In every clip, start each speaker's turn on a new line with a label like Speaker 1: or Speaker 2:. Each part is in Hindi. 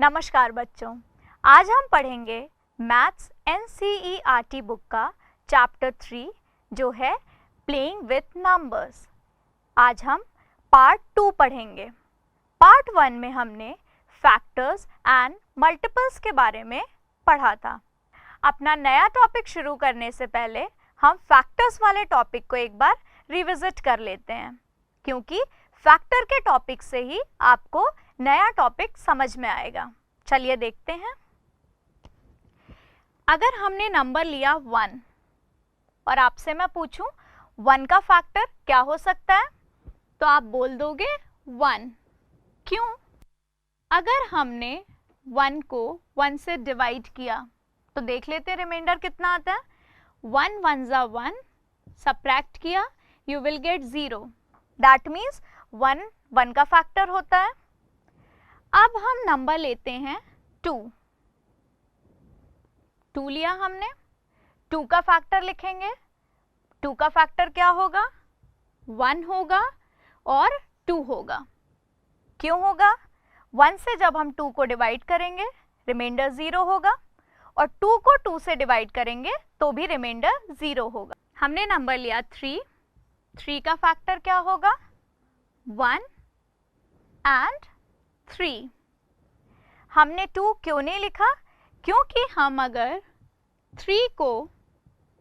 Speaker 1: नमस्कार बच्चों, आज हम पढ़ेंगे मैथ्स NCERT बुक का चैप्टर 3 जो है प्लेइंग विथ नंबर्स। आज हम पार्ट 2 पढ़ेंगे। पार्ट 1 में हमने फैक्टर्स एंड मल्टीपल्स के बारे में पढ़ा था। अपना नया टॉपिक शुरू करने से पहले हम फैक्टर्स वाले टॉपिक को एक बार रिविजिट कर लेते हैं, क्योंकि फैक्टर के टॉपिक से ही आपको नया टॉपिक समझ में आएगा। चलिए देखते हैं। अगर हमने नंबर लिया 1 और आपसे मैं पूछूं 1 का फैक्टर क्या हो सकता है, तो आप बोल दोगे 1। क्यों? अगर हमने 1 को 1 से डिवाइड किया तो देख लेते हैं रिमाइंडर कितना आता है। 1 1 जा 1, सब्ट्रैक्ट किया you will get 0। That means 1 का फैक्टर होता है। अब हम नंबर लेते हैं 2 लिया हमने, 2 का फैक्टर लिखेंगे। 2 का फैक्टर क्या होगा? 1 होगा और 2 होगा। क्यों होगा? 1 से जब हम 2 को डिवाइड करेंगे रिमाइंडर 0 होगा, और 2 को 2 से डिवाइड करेंगे तो भी रिमाइंडर 0 होगा। हमने नंबर लिया 3 का फैक्टर क्या होगा? 1 एंड 3। हमने 2 क्यों नहीं लिखा? क्योंकि हम अगर 3 को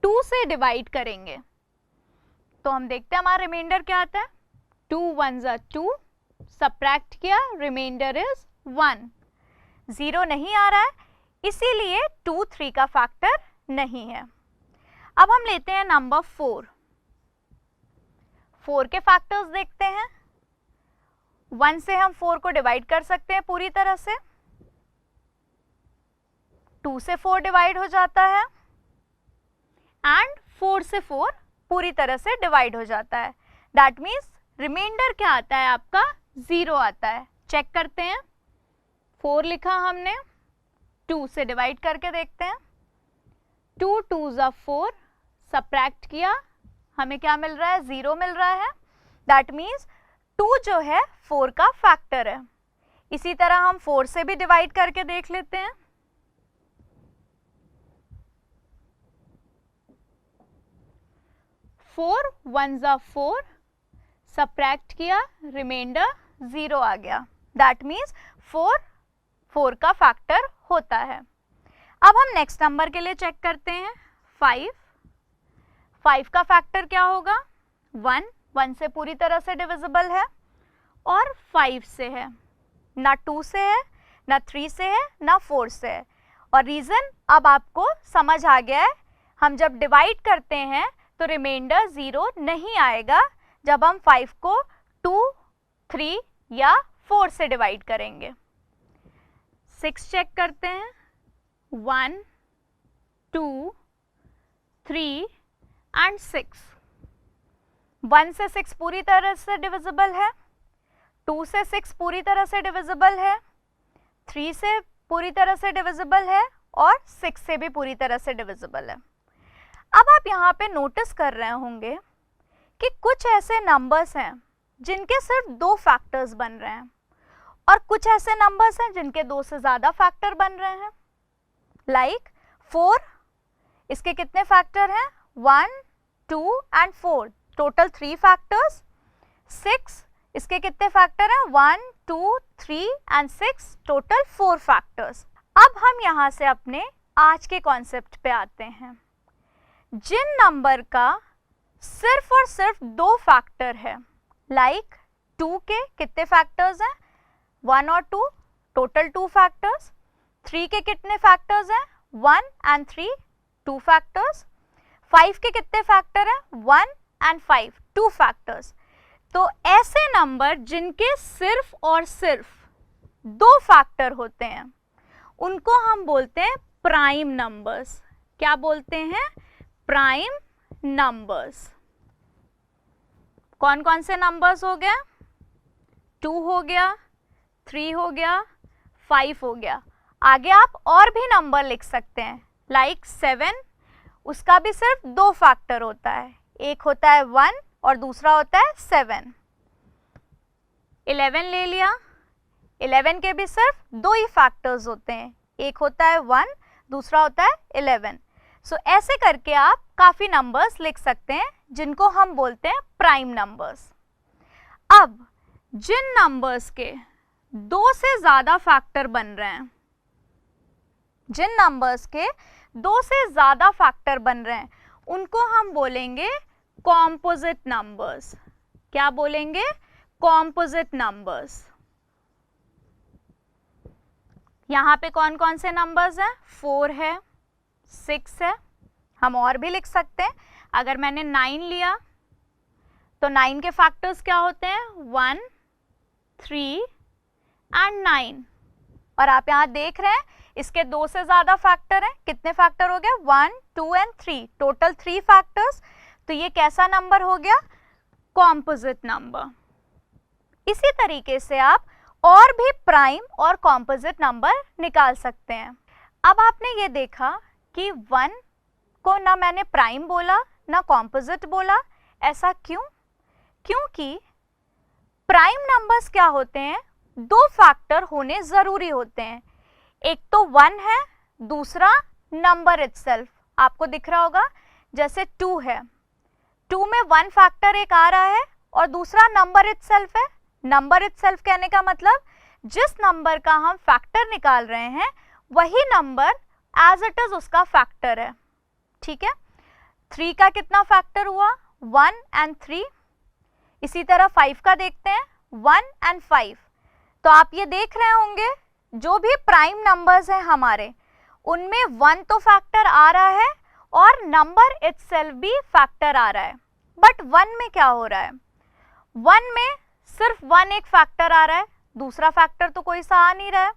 Speaker 1: 2 से डिवाइड करेंगे तो हम देखते हैं हमारा रिमाइंडर क्या आता है। 2 1 जा 2, सब्ट्रैक्ट किया रिमाइंडर इज 1। 0 नहीं आ रहा है, इसीलिए 2 3 का फैक्टर नहीं है। अब हम लेते हैं नंबर 4 के फैक्टर्स देखते हैं। 1 से हम 4 को डिवाइड कर सकते हैं पूरी तरह से, 2 से 4 डिवाइड हो जाता है एंड 4 से 4 पूरी तरह से डिवाइड हो जाता है। दैट मीन्स रिमाइंडर क्या आता है आपका? 0 आता है। चेक करते हैं। 4 लिखा हमने, 2 से डिवाइड करके देखते हैं। 2 2 जा 4, सब्ट्रैक्ट किया हमें क्या मिल रहा है? 0 मिल रहा है। दैट मीन्स 2 जो है 4 का फैक्टर है। इसी तरह हम 4 से भी डिवाइड करके देख लेते हैं। 4 1 जा 4, सब्ट्रैक्ट किया रिमाइंडर 0 आ गया। दैट मीन्स 4 का फैक्टर होता है। अब हम नेक्स्ट नंबर के लिए चेक करते हैं। 5 का फैक्टर क्या होगा? 1 से पूरी तरह से डिविजिबल है और 5 से है, ना 2 से है, ना 3 से है, ना 4 से है। और रीज़न अब आपको समझ आ गया है। हम जब डिवाइड करते हैं तो रिमाइंडर 0 नहीं आएगा जब हम 5 को 2 3 या 4 से डिवाइड करेंगे। 6 चेक करते हैं। 1 2 3 एंड 6। 1 से 6 पूरी तरह से डिविजिबल है, 2 से 6 पूरी तरह से डिविजिबल है, 3 से पूरी तरह से डिविजिबल है और 6 से भी पूरी तरह से डिविजिबल है। अब आप यहाँ पे नोटिस कर रहे होंगे कि कुछ ऐसे नंबर्स हैं जिनके सिर्फ 2 फैक्टर्स बन रहे हैं और कुछ ऐसे नंबर्स हैं जिनके 2 से ज़्यादा फैक्टर बन रहे हैं। लाइक 4, इसके कितने फैक्टर हैं? 1 2 एंड 4, टोटल 3 फैक्टर्स। 6, इसके कितने फैक्टर हैं? 1 2 3 एंड 6, टोटल 4 फैक्टर्स। अब हम यहाँ से अपने आज के कॉन्सेप्ट पे आते हैं। जिन नंबर का सिर्फ और सिर्फ 2 फैक्टर है, लाइक 2 के कितने फैक्टर्स हैं? 1 और 2, टोटल 2 फैक्टर्स। 3 के कितने फैक्टर्स हैं? 1 एंड 3, 2 फैक्टर्स। 5 के कितने फैक्टर हैं? 1 एंड 5, 2 फैक्टर्स। तो ऐसे नंबर जिनके सिर्फ और सिर्फ 2 फैक्टर होते हैं उनको हम बोलते हैं प्राइम नंबर्स। क्या बोलते हैं? Prime numbers. कौन कौन से नंबर्स हो गया? 2 हो गया, 3 हो गया, 5 हो गया। आगे आप और भी नंबर लिख सकते हैं, लाइक 7, उसका भी सिर्फ 2 फैक्टर होता है, एक होता है 1 और दूसरा होता है 7। 11 ले लिया, 11 के भी सिर्फ 2 ही फैक्टर्स होते हैं, एक होता है 1, दूसरा होता है 11। सो ऐसे करके आप काफ़ी नंबर्स लिख सकते हैं जिनको हम बोलते हैं प्राइम नंबर्स। अब जिन नंबर्स के 2 से ज़्यादा फैक्टर बन रहे हैं, जिन नंबर्स के 2 से ज़्यादा फैक्टर बन रहे हैं, उनको हम बोलेंगे कॉम्पोजिट नंबर्स। क्या बोलेंगे? Composite numbers. यहाँ पे कौन कौन से नंबर्स हैं? 4 है, 6 है, हम और भी लिख सकते हैं। अगर मैंने 9 लिया तो 9 के फैक्टर्स क्या होते हैं? 1, 3 एंड 9। और आप यहाँ देख रहे हैं इसके 2 से ज़्यादा फैक्टर हैं। कितने फैक्टर हो गए? 1, 2 एंड 3, टोटल 3 फैक्टर्स। तो ये कैसा नंबर हो गया? Composite number. इसी तरीके से आप और भी प्राइम और कॉम्पोजिट नंबर निकाल सकते हैं। अब आपने ये देखा कि 1 को ना मैंने प्राइम बोला ना कॉम्पोजिट बोला। ऐसा क्यों? क्योंकि प्राइम नंबर्स क्या होते हैं? 2 फैक्टर होने ज़रूरी होते हैं। एक तो 1 है, दूसरा नंबर इटसेल्फ। आपको दिख रहा होगा जैसे 2 है, 2 में 1 फैक्टर एक आ रहा है और दूसरा नंबर इटसेल्फ है। नंबर इटसेल्फ कहने का मतलब जिस नंबर का हम फैक्टर निकाल रहे हैं वही नंबर एज इट इज उसका फैक्टर है। ठीक है, 3 का कितना फैक्टर हुआ? 1 एंड 3। इसी तरह 5 का देखते हैं, 1 एंड 5। तो आप ये देख रहे होंगे जो भी प्राइम नंबर्स हैं हमारे, उनमें 1 तो फैक्टर आ रहा है और नंबर इटसेल्फ भी फैक्टर आ रहा है। बट 1 में क्या हो रहा है? 1 में सिर्फ 1 एक फैक्टर आ रहा है, दूसरा फैक्टर तो कोई सा आ नहीं रहा है,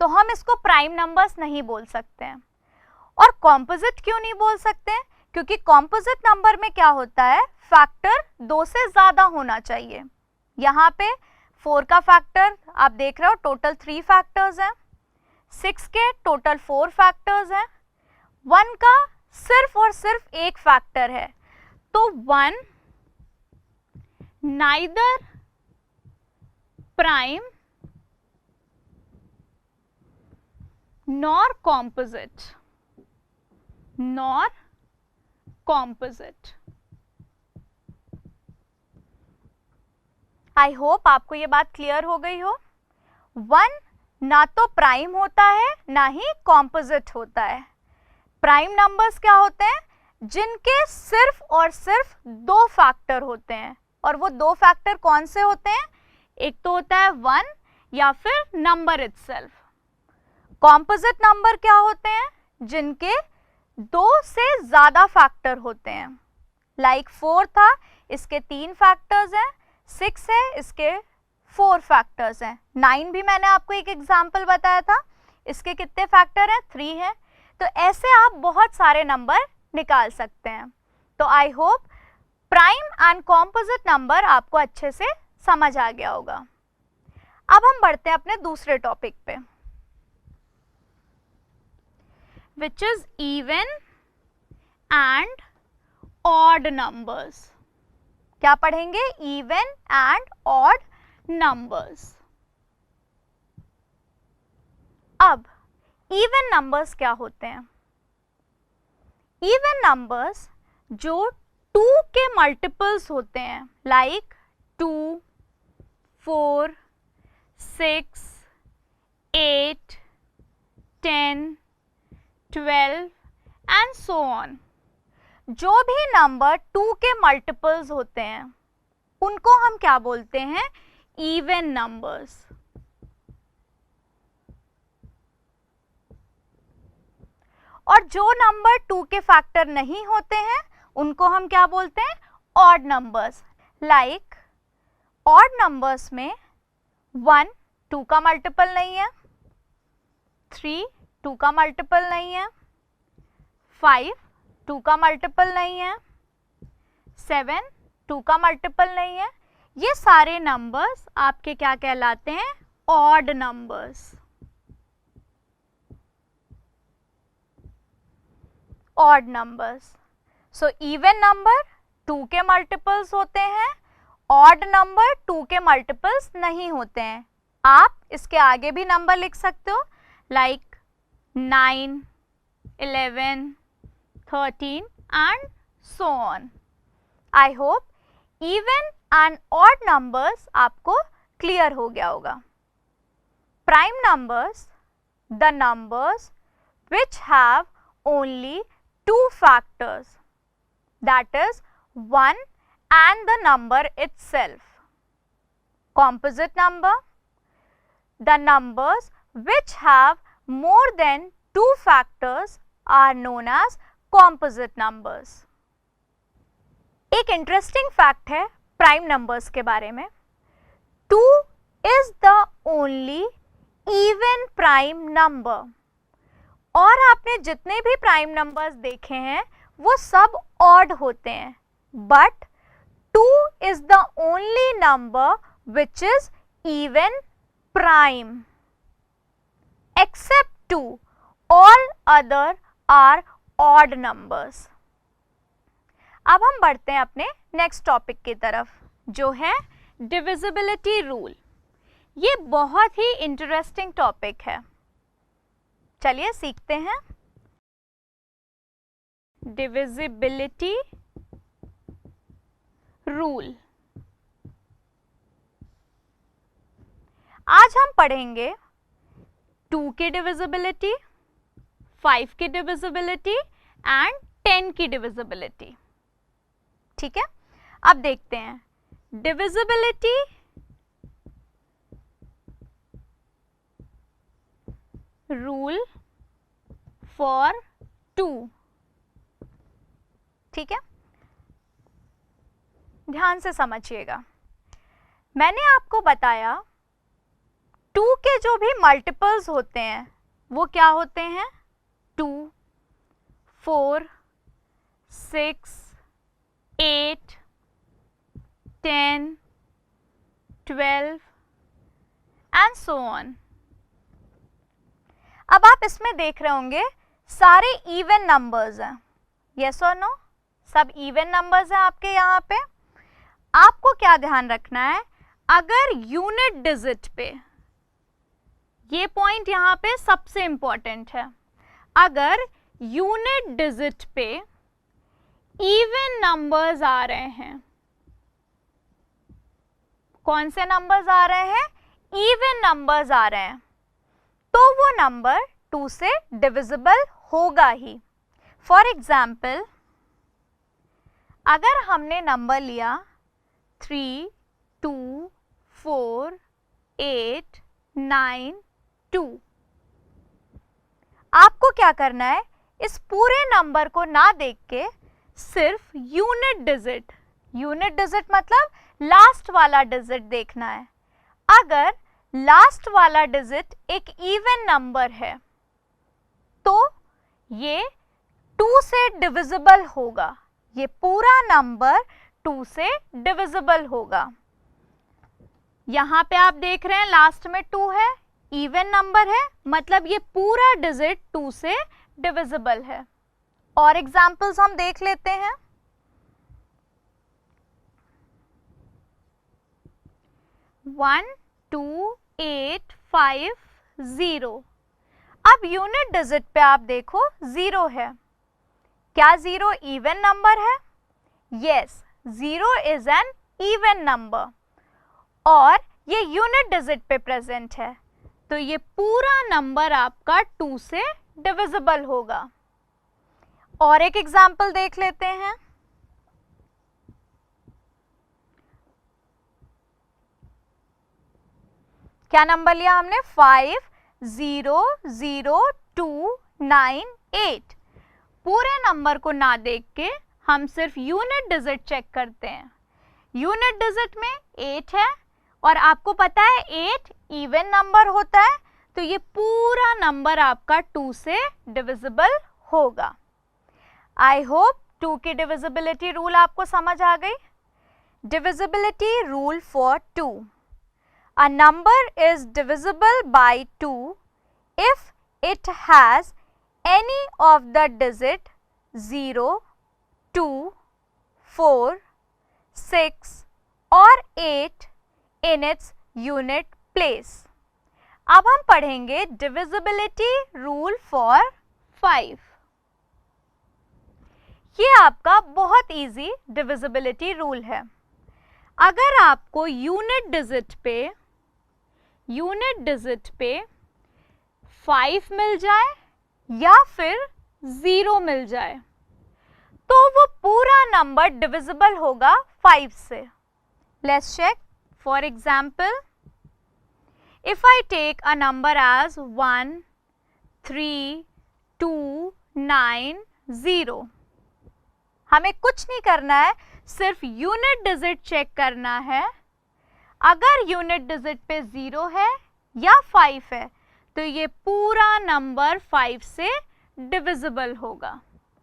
Speaker 1: तो हम इसको प्राइम नंबर्स नहीं बोल सकते हैं। और कॉम्पोजिट क्यों नहीं बोल सकते हैं? क्योंकि कॉम्पोजिट नंबर में क्या होता है? फैक्टर 2 से ज़्यादा होना चाहिए। यहाँ पे 4 का फैक्टर आप देख रहे हो, टोटल 3 फैक्टर्स हैं। 6 के टोटल 4 फैक्टर्स हैं। 1 का सिर्फ और सिर्फ एक फैक्टर है। तो 1 neither prime nor composite, nor composite. I hope आपको ये बात क्लियर हो गई हो। 1 ना तो प्राइम होता है ना ही कॉम्पोजिट होता है। प्राइम नंबर्स क्या होते हैं? जिनके सिर्फ और सिर्फ 2 फैक्टर होते हैं। और वो 2 फैक्टर कौन से होते हैं? एक तो होता है 1 या फिर नंबर इटसेल्फ। कॉम्पोजिट नंबर क्या होते हैं? जिनके 2 से ज़्यादा फैक्टर होते हैं। लाइक 4 था, इसके 3 फैक्टर्स हैं। 6 है, इसके 4 फैक्टर्स हैं। 9 भी मैंने आपको एक एग्जाम्पल बताया था, इसके कितने फैक्टर हैं? 3 है। तो ऐसे आप बहुत सारे नंबर निकाल सकते हैं। तो I hope prime and composite number आपको अच्छे से समझ आ गया होगा। अब हम बढ़ते हैं अपने दूसरे टॉपिक पे, which is even and odd numbers. क्या पढ़ेंगे? Even and odd numbers. अब इवन नंबर्स क्या होते हैं? इवन नंबर्स जो 2 के मल्टीपल्स होते हैं, लाइक 2, 4, 6, 8, 10, 12 एंड सो ऑन। जो भी नंबर 2 के मल्टीपल्स होते हैं उनको हम क्या बोलते हैं? Even numbers. और जो नंबर 2 के फैक्टर नहीं होते हैं उनको हम क्या बोलते हैं? Odd numbers. Like odd numbers में 1 2 का मल्टीपल नहीं है, 3 2 का मल्टीपल नहीं है, 5 2 का मल्टीपल नहीं है, 7 2 का मल्टीपल नहीं है। ये सारे नंबर्स आपके क्या कहलाते हैं? Odd numbers. Odd numbers. So even number 2 के मल्टीपल्स होते हैं, ऑड नंबर 2 के मल्टीपल्स नहीं होते हैं। आप इसके आगे भी नंबर लिख सकते हो, like 9, 11, 13 and so on. I hope even and odd numbers आपको क्लियर हो गया होगा। Prime numbers, the numbers which have only two factors, that is 1 and the number itself. Composite number, the numbers which have more than two factors are known as composite numbers. एक इंटरेस्टिंग फैक्ट है प्राइम नंबर्स के बारे में। 2 is the only even prime number। और आपने जितने भी प्राइम नंबर्स देखे हैं वो सब ऑड होते हैं, but 2 is the only number which is even prime. Except 2, all other are odd numbers. अब हम बढ़ते हैं अपने नेक्स्ट टॉपिक की तरफ, जो है डिविजिबिलिटी रूल। ये बहुत ही इंटरेस्टिंग टॉपिक है, चलिए सीखते हैं। Divisibility rule. आज हम पढ़ेंगे 2 की डिविजिबिलिटी, 5 की डिविजिबिलिटी एंड 10 की डिविजिबिलिटी। ठीक है, अब देखते हैं डिविजिबिलिटी रूल फॉर 2। ठीक है, ध्यान से समझिएगा। मैंने आपको बताया 2 के जो भी मल्टीपल्स होते हैं वो क्या होते हैं, 2, 4, 6, 8, 10, 12 एंड सो ऑन। अब आप इसमें देख रहे होंगे सारे इवन नंबर्स हैं, यस और नो, सब इवन नंबर्स हैं आपके यहाँ पे। आपको क्या ध्यान रखना है, अगर यूनिट डिजिट पे, ये पॉइंट यहाँ पे सबसे इंपॉर्टेंट है, अगर यूनिट डिजिट पे इवन नंबर्स आ रहे हैं, कौन से नंबर्स आ रहे हैं, इवन नंबर्स आ रहे हैं, तो वो नंबर 2 से डिविजिबल होगा ही। फॉर एग्जाम्पल, अगर हमने नंबर लिया 3, 2, 4, 8, 9, 2, आपको क्या करना है, इस पूरे नंबर को ना देख के सिर्फ यूनिट डिजिट मतलब लास्ट वाला डिजिट देखना है। अगर लास्ट वाला डिजिट एक इवन नंबर है तो ये 2 से डिविजिबल होगा, ये पूरा नंबर 2 से डिविजिबल होगा। यहाँ पे आप देख रहे हैं लास्ट में 2 है, इवन नंबर है, मतलब ये पूरा डिजिट 2 से डिविजिबल है। और एग्जाम्पल्स हम देख लेते हैं। 1, 2, 8, 5, 0। अब यूनिट डिजिट पे आप देखो 0 है, क्या 0 इवन नंबर है? Yes, 0 is an even number और ये यूनिट डिजिट पे प्रेजेंट है, तो ये पूरा नंबर आपका 2 से डिविजिबल होगा। और एक एग्जाम्पल देख लेते हैं। क्या नंबर लिया हमने? 5, 0, 0, 2, 9, 8। पूरे नंबर को ना देख के हम सिर्फ यूनिट डिजिट चेक करते हैं। यूनिट डिजिट में 8 है और आपको पता है 8 इवन नंबर होता है, तो ये पूरा नंबर आपका 2 से डिविजिबल होगा। आई होप 2 की डिविजिबिलिटी रूल आपको समझ आ गई। Divisibility rule for 2। A number is divisible by 2 if it has any of the digit 0, 2, 4, 6 or 8 in its unit place. अब हम पढ़ेंगे डिविजिबिलिटी रूल फॉर 5। ये आपका बहुत इजी डिविजिबिलिटी रूल है। अगर आपको यूनिट डिजिट पे 5 मिल जाए या फिर 0 मिल जाए तो वो पूरा नंबर डिविजिबल होगा 5 से। Let's check. For example, if I take a number as 1, 3, 2, 9, 0, हमें कुछ नहीं करना है, सिर्फ यूनिट डिजिट चेक करना है। अगर यूनिट डिजिट पे 0 है या 5 है तो ये पूरा नंबर 5 से डिविजिबल होगा।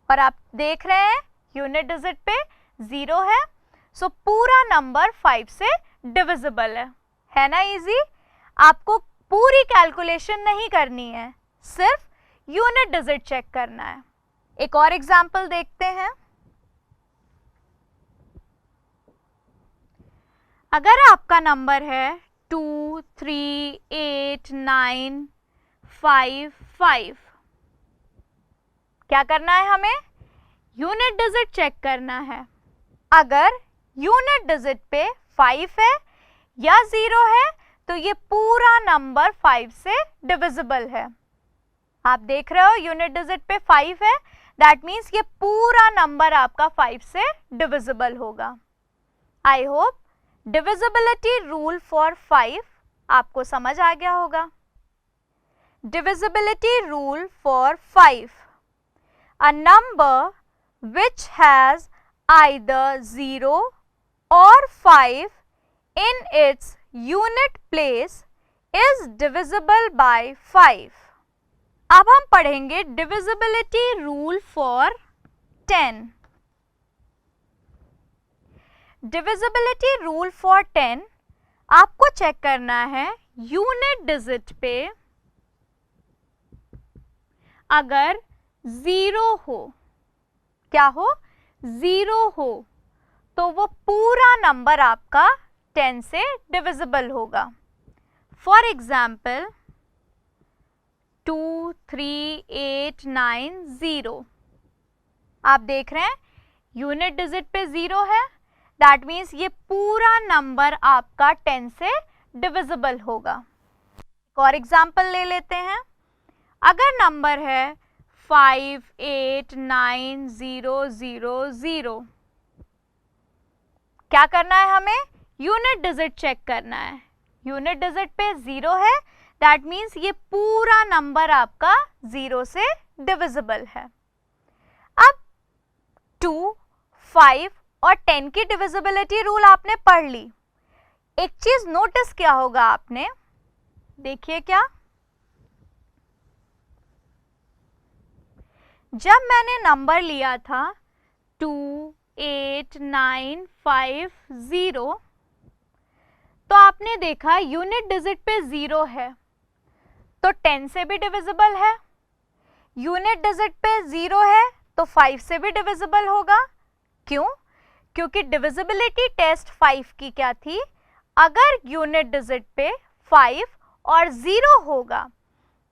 Speaker 1: और आप देख रहे हैं यूनिट डिजिट पे 0 है, सो पूरा नंबर 5 से डिविजिबल है ना इजी। आपको पूरी कैलकुलेशन नहीं करनी है, सिर्फ यूनिट डिजिट चेक करना है। एक और एग्जांपल देखते हैं। अगर आपका नंबर है 2, 3, 8, 9, 5, 5, क्या करना है हमें? यूनिट डिजिट चेक करना है। अगर यूनिट डिजिट पे 5 है या 0 है तो ये पूरा नंबर 5 से डिविजिबल है। आप देख रहे हो यूनिट डिजिट पे 5 है, दैट मीन्स ये पूरा नंबर आपका 5 से डिविजिबल होगा। I hope divisibility rule for 5 आपको समझ आ गया होगा। Divisibility rule for 5, a number which has either 0 or 5 in its unit place is divisible by 5। अब हम पढ़ेंगे divisibility rule for 10। Divisibility rule for 10 आपको चेक करना है यूनिट डिजिट पे अगर 0 हो, क्या हो? 0 हो, तो वो पूरा नंबर आपका 10 से डिविजिबल होगा। For example 2, 3, 8, 9, 0। आप देख रहे हैं यूनिट डिजिट पे 0 है, दैट मीन्स ये पूरा नंबर आपका 10 से डिविजिबल होगा। एक और एग्जाम्पल ले लेते हैं। अगर नंबर है 5, 8, 9, 0, 0, 0, क्या करना है हमें? यूनिट डिजिट चेक करना है। यूनिट डिजिट पे 0 है, दैट मीन्स ये पूरा नंबर आपका 0 से डिविजिबल है। अब 2, 5 और 10 की डिविजिबिलिटी रूल आपने पढ़ ली। एक चीज नोटिस किया होगा आपने, देखिए क्या, जब मैंने नंबर लिया था 2, 8, 9, 5, 0, तो आपने देखा यूनिट डिजिट पे 0 है तो 10 से भी डिविजिबल है। यूनिट डिजिट पे 0 है तो 5 से भी डिविजिबल होगा। क्यों? क्योंकि डिविजिबिलिटी टेस्ट 5 की क्या थी? अगर यूनिट डिजिट पे 5 और 0 होगा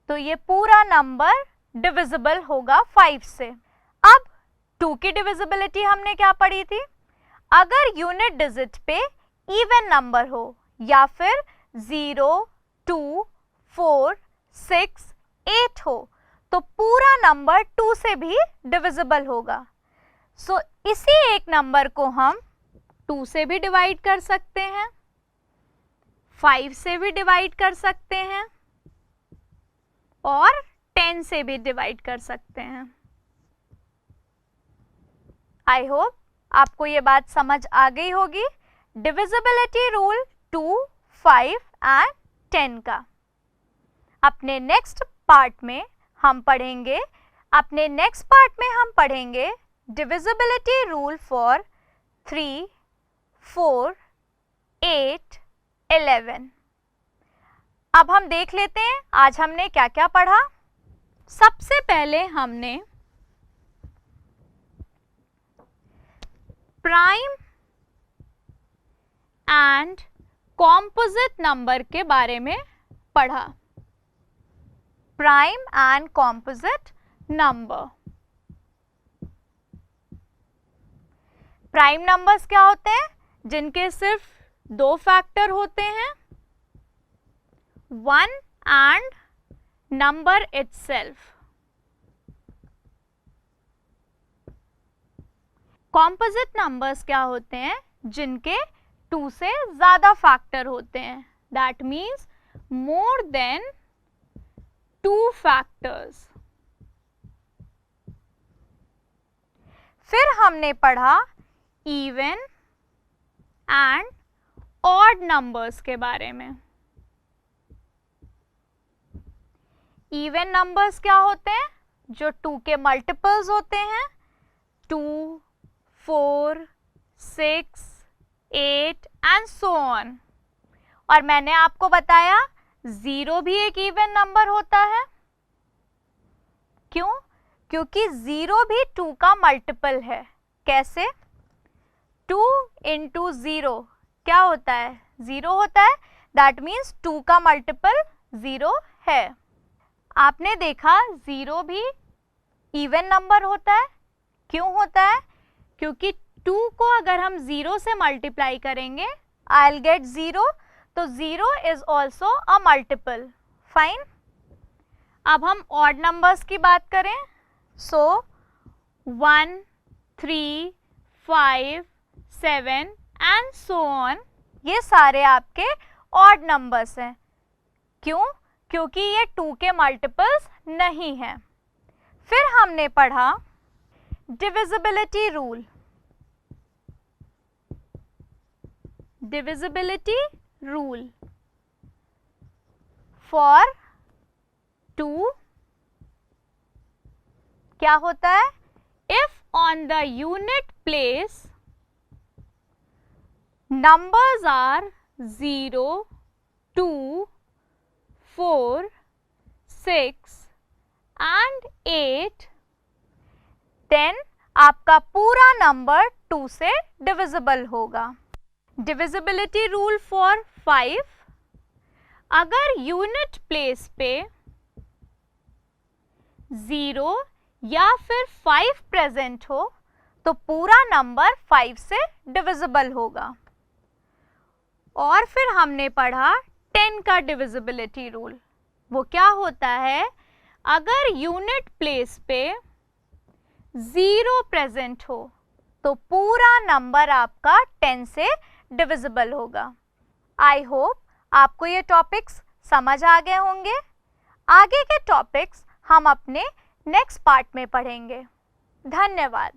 Speaker 1: तो ये पूरा नंबर डिविजिबल होगा 5 से। अब 2 की डिविजिबिलिटी हमने क्या पढ़ी थी? अगर यूनिट डिजिट पे इवन नंबर हो या फिर 0, 2, 4, 6, 8 हो तो पूरा नंबर 2 से भी डिविजिबल होगा। सो इसी एक नंबर को हम 2 से भी डिवाइड कर सकते हैं, 5 से भी डिवाइड कर सकते हैं और 10 से भी डिवाइड कर सकते हैं। आई होप आपको ये बात समझ आ गई होगी डिविजिबिलिटी रूल 2, 5 एंड 10 का। अपने नेक्स्ट पार्ट में हम पढ़ेंगे डिविजिबिलिटी रूल फॉर 3, 4, 8, 11। अब हम देख लेते हैं आज हमने क्या क्या पढ़ा। सबसे पहले हमने प्राइम एंड कॉम्पोजिट नंबर के बारे में पढ़ा। prime and composite number. Prime numbers क्या होते हैं? जिनके सिर्फ दो फैक्टर होते हैं, 1 and number itself. Composite numbers क्या होते हैं? जिनके 2 से ज्यादा फैक्टर होते हैं, that means more than 2 factors. फिर हमने पढ़ा इवन एंड ऑड नंबर्स के बारे में. इवन नंबर्स क्या होते हैं? जो 2 के मल्टीपल्स होते हैं, 2, 4, 6, 8 एंड सो ऑन. और मैंने आपको बताया 0 भी एक इवन नंबर होता है. क्यों? क्योंकि 0 भी 2 का मल्टीपल है. कैसे? 2 इंटू 0 क्या होता है? 0 होता है. दैट मीन्स 2 का मल्टीपल 0 है. आपने देखा 0 भी इवन नंबर होता है. क्यों होता है? क्योंकि 2 को अगर हम 0 से मल्टीप्लाई करेंगे, आई विल गेट 0, तो 0 is also a multiple. Fine. अब हम ऑड नंबर्स की बात करें. सो 1, 3, 5, 7 एंड सो ऑन, ये सारे आपके ऑड नंबर्स हैं. क्यों? क्योंकि ये 2 के मल्टीपल्स नहीं हैं. फिर हमने पढ़ा divisibility rule. Divisibility rule for 2 क्या होता है? If on the unit place numbers are 0, 2, 4, 6 and 8, then आपका पूरा नंबर 2 से डिविजिबल होगा. डिविजिबिलिटी रूल फॉर 5, अगर यूनिट प्लेस पे 0 या फिर 5 प्रेजेंट हो तो पूरा नंबर 5 से डिविजिबल होगा. और फिर हमने पढ़ा 10 का डिविजिबिलिटी रूल. वो क्या होता है? अगर यूनिट प्लेस पे 0 प्रेजेंट हो तो पूरा नंबर आपका 10 से डिविजिबल होगा. आई होप आपको ये टॉपिक्स समझ आ गए होंगे. आगे के टॉपिक्स हम अपने नेक्स्ट पार्ट में पढ़ेंगे. धन्यवाद.